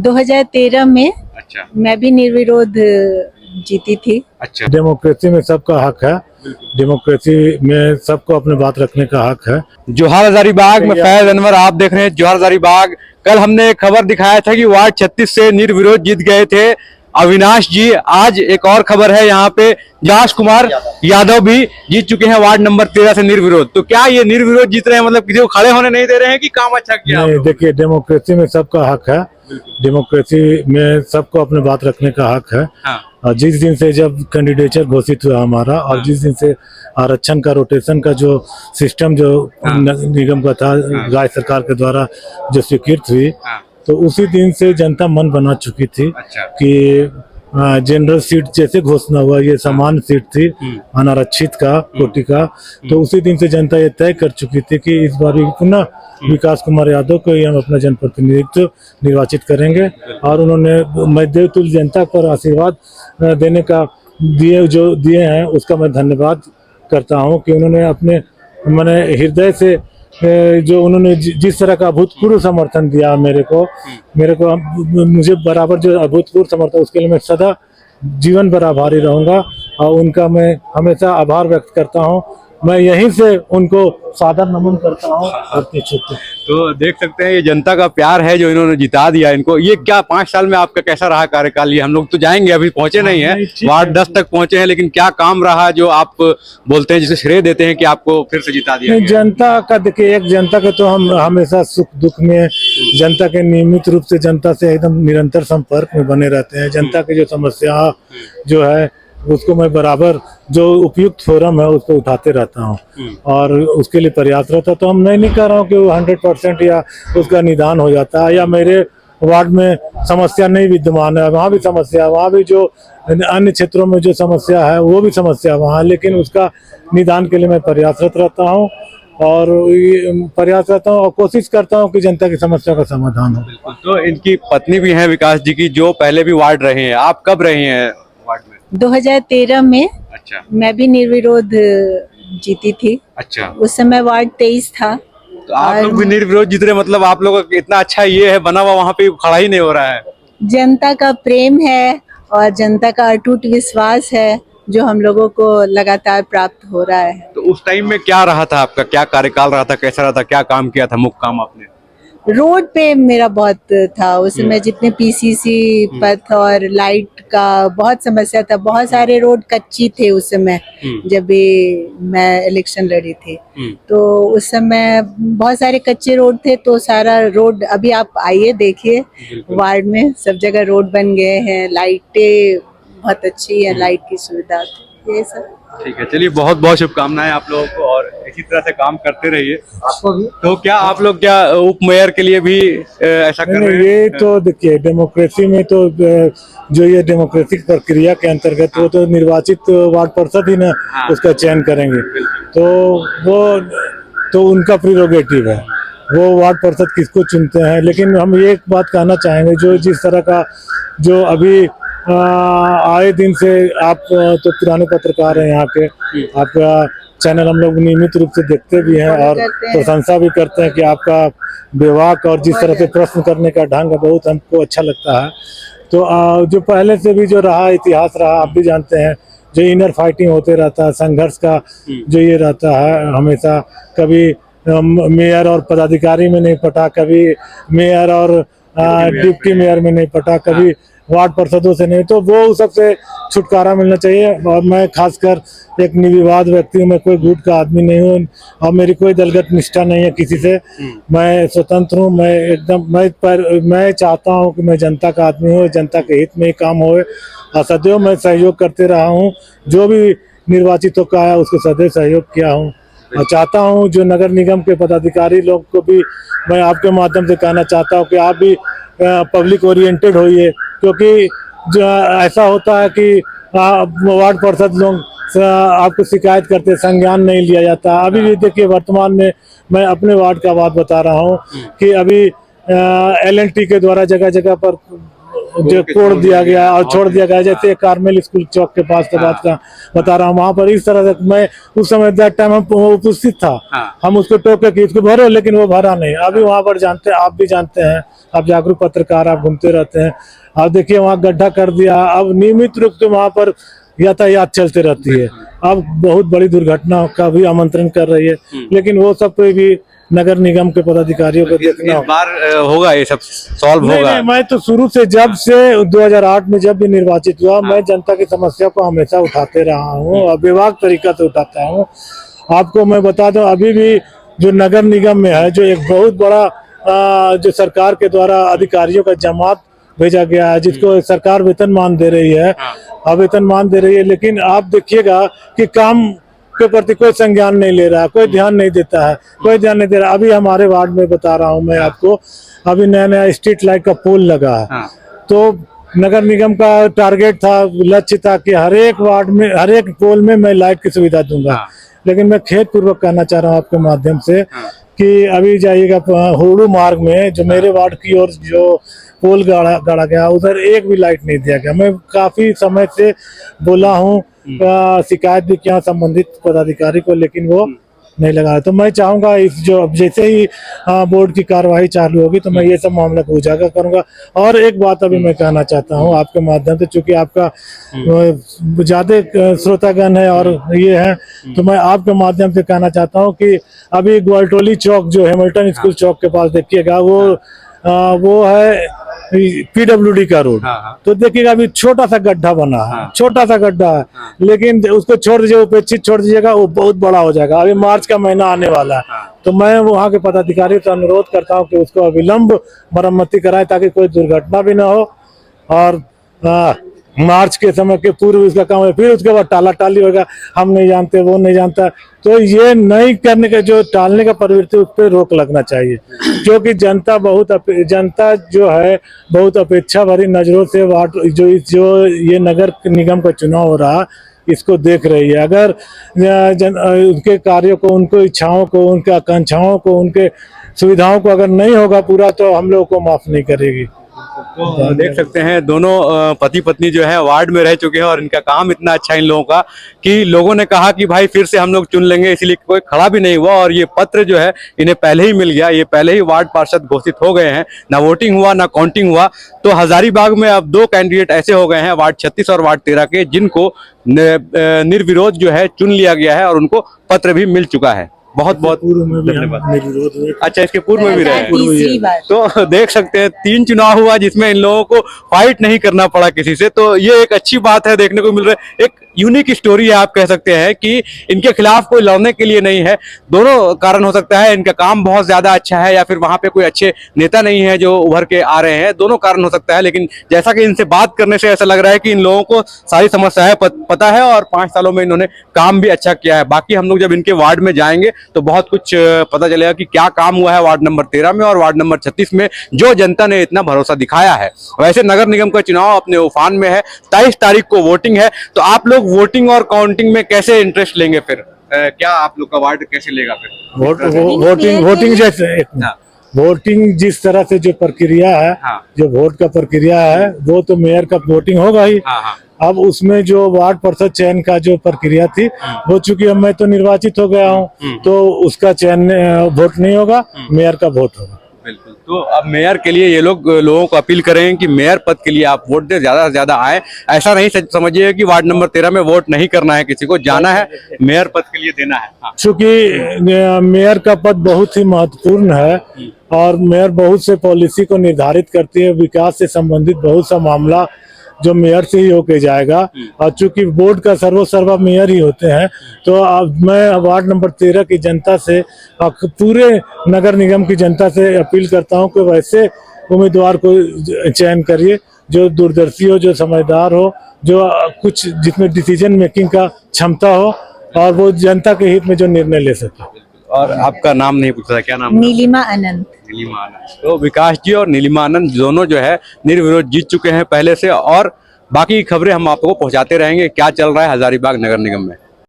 2013 में अच्छा मैं भी निर्विरोध जीती थी। अच्छा। डेमोक्रेसी में सबका हक है। डेमोक्रेसी में सबको अपनी बात रखने का हक है। जोहार हजारीबाग में फैज अनवर आप देख रहे हैं जोहार हजारीबाग। कल हमने एक खबर दिखाया था कि वार्ड 36 से निर्विरोध जीत गए थे अविनाश जी। आज एक और खबर है, यहाँ पे जाश कुमार यादव भी जीत चुके हैं वार्ड नंबर 13 से निर्विरोध। तो क्या ये निर्विरोध जीत रहे हैं, मतलब किसी को खड़े होने नहीं दे रहे हैं कि काम अच्छा किया? नहीं, देखिए, डेमोक्रेसी में सबका हक है। डेमोक्रेसी में सबको अपनी बात रखने का हक है। हाँ। और जिस दिन से जब कैंडिडेचर घोषित हुआ हमारा, और जिस दिन से आरक्षण का रोटेशन का जो सिस्टम जो निगम का था, राज्य सरकार के द्वारा जो स्वीकृत हुई, तो उसी दिन से जनता मन बना चुकी थी कि जनरल सीट जैसे घोषणा हुआ, ये सामान्य सीट थी अनारक्षित का कोटि का, तो उसी दिन से जनता ये तय कर चुकी थी कि इस बार पुनः विकास कुमार यादव को ही हम अपना जनप्रतिनिधित्व निर्वाचित करेंगे। और उन्होंने मध्यतुल जनता पर आशीर्वाद देने का दिए हैं, उसका मैं धन्यवाद करता हूं कि उन्होंने अपने मैंने हृदय से जो उन्होंने जिस तरह का अभूतपूर्व समर्थन दिया मुझे बराबर जो अभूतपूर्व समर्थन, उसके लिए मैं सदा जीवन भर आभारी रहूंगा और उनका मैं हमेशा आभार व्यक्त करता हूं। मैं यहीं से उनको सादर नमन करता हूं। तो देख सकते हैं ये जनता का प्यार है जो इन्होंने जिता दिया इनको। ये क्या 5 साल में आपका कैसा रहा कार्यकाल? ये हम लोग तो जाएंगे, अभी पहुंचे नहीं है, वार्ड 10 तक पहुंचे हैं, लेकिन क्या काम रहा जो आप बोलते हैं, जिसे श्रेय देते हैं कि आपको फिर से जिता दिया? जनता का देखिए, एक जनता के तो हम हमेशा सुख दुख में जनता के नियमित रूप से जनता से एकदम निरंतर संपर्क में बने रहते हैं। जनता की जो समस्या जो है उसको मैं बराबर जो उपयुक्त फोरम है उस पर उठाते रहता हूँ और उसके लिए प्रयासरत है। तो हम नहीं कह रहा हूँ कि वो 100% या उसका निदान हो जाता है, या मेरे वार्ड में समस्या नहीं विद्यमान है, वहाँ भी समस्या है, वहाँ भी जो अन्य क्षेत्रों में जो समस्या है वो भी समस्या वहाँ, लेकिन उसका निदान के लिए मैं प्रयासरत रहता हूँ और प्रयास करता हूँ और कोशिश करता हूँ कि जनता की समस्या का समाधान हो। तो इनकी पत्नी भी है विकास जी की, जो पहले भी वार्ड रहे हैं। आप कब रहे हैं वार्ड में? 2013 में। अच्छा। मैं भी निर्विरोध जीती थी। अच्छा। उस समय वार्ड 23 था। तो आप लोग भी निर्विरोध जीत रहे, मतलब आप लोगों का इतना अच्छा ये है बना हुआ, वहाँ पे खड़ा ही नहीं हो रहा है। जनता का प्रेम है और जनता का अटूट विश्वास है जो हम लोगों को लगातार प्राप्त हो रहा है। तो उस टाइम में क्या रहा था आपका, क्या कार्यकाल रहा था, कैसा रहा था, क्या काम किया था, मुख्य काम आपने? रोड पे मेरा बहुत था उस समय, जितने पीसीसी पथ और लाइट का बहुत समस्या था। बहुत सारे रोड कच्ची थे उस समय जब भी मैं इलेक्शन लड़ी थी, तो उस समय बहुत सारे कच्चे रोड थे। तो सारा रोड, अभी आप आइए देखिए वार्ड में सब जगह रोड बन गए हैं, लाइटें बहुत अच्छी है, लाइट की सुविधा, ये सब। ठीक है, चलिए बहुत बहुत शुभकामनाएं आप लोगों को और इसी तरह से काम करते रहिए। आपको भी। तो क्या आप लोग क्या उप मेयर के लिए भी ऐसा कर रहे हैं? ये तो देखिए, डेमोक्रेसी में तो जो ये डेमोक्रेटिक प्रक्रिया के अंतर्गत वो तो निर्वाचित वार्ड पार्षद ही ना उसका चयन करेंगे, तो वो तो उनका प्रीरोगेटिव है, वो वार्ड पार्षद किसको चुनते हैं। लेकिन हम ये एक बात कहना चाहेंगे, जो जिस तरह का जो अभी आए दिन से आप तो पुराने पत्रकार हैं यहाँ के, आपका चैनल हम लोग नियमित रूप से देखते भी हैं और प्रशंसा भी करते हैं कि आपका विभाग और जिस तरह से प्रश्न करने का ढंग है बहुत हमको अच्छा लगता है। तो जो पहले से भी जो रहा इतिहास रहा, आप भी जानते हैं, जो इनर फाइटिंग होते रहता है, संघर्ष का जो ये रहता है हमेशा, कभी मेयर और पदाधिकारी में नहीं पटा, कभी मेयर और डिप्टी मेयर में नहीं पटा, कभी वार्ड पार्षदों से नहीं, तो वो सबसे छुटकारा मिलना चाहिए। और मैं खासकर एक निर्विवाद व्यक्ति हूँ, मैं कोई गुट का आदमी नहीं हूँ और मेरी कोई दलगत निष्ठा नहीं है किसी से। मैं स्वतंत्र हूँ, मैं एकदम मैं चाहता हूँ कि मैं जनता का आदमी हूँ, जनता के हित में ही काम होए और सदैव मैं सहयोग करते रहा हूँ। जो भी निर्वाचित होकर आया उसको सदैव सहयोग किया हूँ और चाहता हूँ जो नगर निगम के पदाधिकारी लोग को भी मैं आपके माध्यम से कहना चाहता हूँ कि आप भी पब्लिक ओरिएंटेड होइए, क्योंकि जो ऐसा होता है कि वार्ड पार्षद लोग आपको शिकायत करते, संज्ञान नहीं लिया जाता। अभी भी देखिए, वर्तमान में मैं अपने वार्ड का बात बता रहा हूँ कि अभी LNT के द्वारा जगह जगह पर जो तोड़ दिया गया और छोड़ दिया गया, जैसे कार्मेल स्कूल चौक के पास के बात का बता रहा हूँ, वहाँ पर इस तरह से मैं उस समय दैट टाइम हम उपस्थित था, हम उसको टोके कि इसको भरो, लेकिन वो भरा नहीं। अभी वहाँ पर जानते, आप भी जानते हैं, आप जागरूक पत्रकार, आप घूमते रहते हैं, आप देखिए वहाँ गड्ढा कर दिया। अब नियमित रूप से वहाँ पर यातायात चलते रहती है, अब बहुत बड़ी दुर्घटना का भी आमंत्रण कर रही है, लेकिन वो सब पे भी नगर निगम के पदाधिकारियों को देखना इस बार होगा ये सब सॉल्व नहीं, होगा। नहीं, मैं तो शुरू से जब से 2008 में जब भी निर्वाचित हुआ, मैं जनता की समस्या को हमेशा उठाते रहा हूँ और बेबाक तरीका से उठाता हूँ। आपको मैं बता दूं, अभी भी जो नगर निगम में है, जो एक बहुत बड़ा जो सरकार के द्वारा अधिकारियों का जमात भेजा गया है, जिसको सरकार वेतनमान दे रही है, वेतनमान दे रही है, लेकिन आप देखिएगा कि काम के प्रति कोई संज्ञान नहीं ले रहा है, कोई ध्यान नहीं देता है, कोई ध्यान नहीं दे रहा। अभी हमारे वार्ड में बता रहा हूँ मैं आपको, अभी नया नया स्ट्रीट लाइट का पोल लगा है, तो नगर निगम का टारगेट था, लक्ष्य था कि हर एक वार्ड में, हर एक पोल में मैं लाइट की सुविधा दूंगा। लेकिन मैं खेदपूर्वक कहना चाह रहा हूँ आपके माध्यम से कि अभी जाइएगा हुडू मार्ग में, जो मेरे वार्ड की ओर जो पोल गाड़ा गया, उधर एक भी लाइट नहीं दिया गया। मैं काफी समय से बोला हूँ, शिकायत भी किया संबंधित पदाधिकारी को, लेकिन वो नहीं लगा। तो मैं चाहूंगा इस जो जैसे ही बोर्ड की कार्यवाही चालू होगी तो मैं ये सब मामला को उजागर करूंगा। और एक बात अभी मैं कहना चाहता हूँ आपके माध्यम से, चूंकि आपका ज्यादा श्रोतागण है और ये है, तो मैं आपके माध्यम से कहना चाहता हूँ कि अभी ग्वालटोली चौक जो हैमिल्टन स्कूल चौक के पास देखिएगा, वो है PWD का रोड। तो देखिएगा अभी छोटा सा गड्ढा बना है, छोटा सा गड्ढा है, लेकिन उसको छोड़ दीजिए, उपेक्षित छोड़ दीजिएगा, वो बहुत बड़ा हो जाएगा। अभी मार्च का महीना आने वाला है, तो मैं वहाँ के पदाधिकारियों से अनुरोध करता हूँ कि उसको अविलंब मरम्मति कराएं, ताकि कोई दुर्घटना भी ना हो। और मार्च के समय के पूर्व इसका काम है, फिर उसके बाद टाला टाली होगा, हम नहीं जानते, वो नहीं जानता। तो ये नहीं करने का, जो टालने का प्रवृत्ति, उस पर रोक लगना चाहिए, क्योंकि जनता जो है बहुत अपेक्षा भरी नजरों से जो ये नगर निगम का चुनाव हो रहा, इसको देख रही है। अगर उनके कार्यों को, उनको इच्छाओं को, उनके आकांक्षाओं को, उनके सुविधाओं को अगर नहीं होगा पूरा, तो हम लोगों को माफ नहीं करेगी। तो देख सकते हैं दोनों पति पत्नी जो है वार्ड में रह चुके हैं और इनका काम इतना अच्छा इन लोगों का कि लोगों ने कहा कि भाई फिर से हम लोग चुन लेंगे, इसलिए कोई खड़ा भी नहीं हुआ। और ये पत्र जो है इन्हें पहले ही मिल गया, ये पहले ही वार्ड पार्षद घोषित हो गए हैं, ना वोटिंग हुआ ना काउंटिंग हुआ। तो हजारीबाग में अब 2 कैंडिडेट ऐसे हो गए हैं, वार्ड 36 और वार्ड 13 के, जिनको निर्विरोध जो है चुन लिया गया है और उनको पत्र भी मिल चुका है। बहुत बहुत धन्यवाद। अच्छा, इसके पूर्व में भी रहे, तो देख सकते हैं 3 चुनाव हुआ जिसमें इन लोगों को फाइट नहीं करना पड़ा किसी से। तो ये एक अच्छी बात है, देखने को मिल रहा है, एक यूनिक स्टोरी है, आप कह सकते हैं कि इनके खिलाफ कोई लड़ने के लिए नहीं है। दोनों कारण हो सकता है, इनका काम बहुत ज्यादा अच्छा है या फिर वहां पे कोई अच्छे नेता नहीं है जो उभर के आ रहे हैं, दोनों कारण हो सकता है। लेकिन जैसा कि इनसे बात करने से ऐसा लग रहा है कि इन लोगों को सारी समस्याएं पता है और 5 सालों में इन्होंने काम भी अच्छा किया है। बाकी हम लोग जब इनके वार्ड में जाएंगे तो बहुत कुछ पता चलेगा कि क्या काम हुआ है वार्ड नंबर 13 में और वार्ड नंबर 36 में, जो जनता ने इतना भरोसा दिखाया है। वैसे नगर निगम का चुनाव अपने उफान में है, 23 तारीख को वोटिंग है। तो आप लोग वोटिंग और काउंटिंग में कैसे इंटरेस्ट लेंगे फिर? क्या आप लोग का वार्ड कैसे लेगा फिर? वोटिंग जिस तरह से जो प्रक्रिया है, जो वोट का प्रक्रिया है, वो तो मेयर का वोटिंग होगा ही। अब उसमें जो वार्ड पार्षद चयन का जो प्रक्रिया थी, वो चूंकि अब मैं तो निर्वाचित हो गया हूँ, तो उसका चयन वोट नहीं होगा, मेयर का वोट होगा। बिल्कुल। तो अब मेयर के लिए ये लोगों को अपील करें कि मेयर पद के लिए आप वोट दें, ज्यादा से ज्यादा आए। ऐसा नहीं समझिए कि वार्ड नंबर 13 में वोट नहीं करना है, किसी को जाना है, मेयर पद के लिए देना है। चूंकि मेयर का पद बहुत ही महत्वपूर्ण है और मेयर बहुत से पॉलिसी को निर्धारित करती है, विकास से संबंधित बहुत सा मामला जो मेयर से ही होके जाएगा। और चूंकि बोर्ड का सर्वसर्वा मेयर ही होते हैं, तो अब मैं वार्ड नंबर 13 की जनता से, पूरे नगर निगम की जनता से अपील करता हूं कि वैसे उम्मीदवार को चयन करिए जो दूरदर्शी हो, जो समझदार हो, जो कुछ जिसमें डिसीजन मेकिंग का क्षमता हो और वो जनता के हित में जो निर्णय ले सके। और आपका नाम नहीं पूछा था, क्या नाम? नीलिमा आनंद। नीलिमा आनंद। तो विकास जी और नीलिमा आनंद दोनों जो है निर्विरोध जीत चुके हैं पहले से, और बाकी खबरें हम आपको पहुंचाते रहेंगे क्या चल रहा है हजारीबाग नगर निगम में।